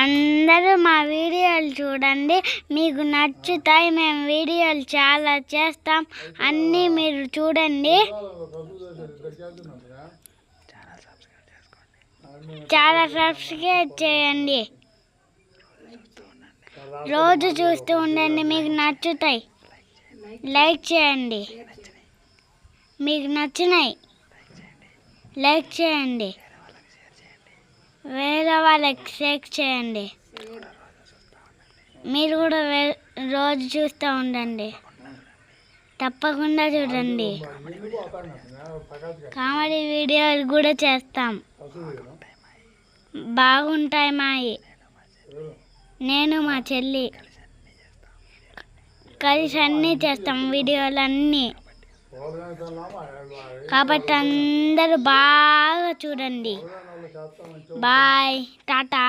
అందరూ మా వీడియోలు చూడండి, మీకు నచ్చుతాయి. మేము వీడియోలు చాలా చేస్తాం, అన్నీ మీరు చూడండి. చాలా సబ్స్క్రైబ్ చేయండి, రోజు చూస్తూ ఉండండి, మీకు నచ్చుతాయి. లైక్ చేయండి, మీకు నచ్చినాయి లైక్ చేయండి, వేరే వాళ్ళకి షేర్ చేయండి. మీరు కూడా రోజు చూస్తూ ఉండండి, తప్పకుండా చూడండి. కామెడీ వీడియోలు కూడా చేస్తాం, బాగుంటాయి మావి. నేను మా చెల్లి కలిసి అన్నీ చేస్తాం, వీడియోలు అన్నీ. కాబట్టి అందరూ బాగా చూడండి. బాయ్, టాటా.